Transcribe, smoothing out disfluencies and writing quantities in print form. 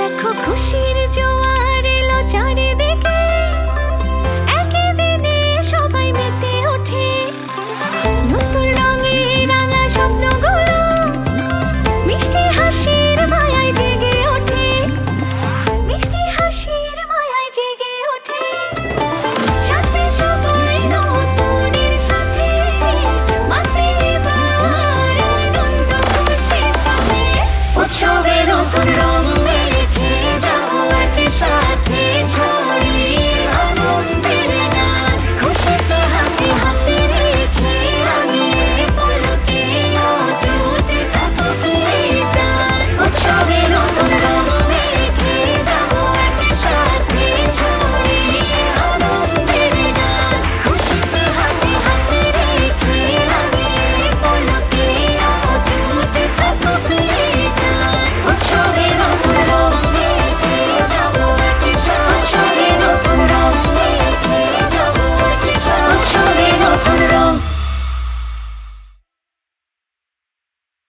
দেখো খুশির জোয়ার এলো চারিদিকে, একই দিনে সবাই মেতে ওঠে। নতুন রঙে রাঙা স্বপ্নগুলো মিষ্টি হাসির মায়ায় জেগে ওঠে, মিষ্টি হাসির মায়ায় জেগে ওঠে। সাথে সবাই নতুনের সাথে মাতে এবার আনন্দ খুশি সাথে। উৎসবে নতুন রঙ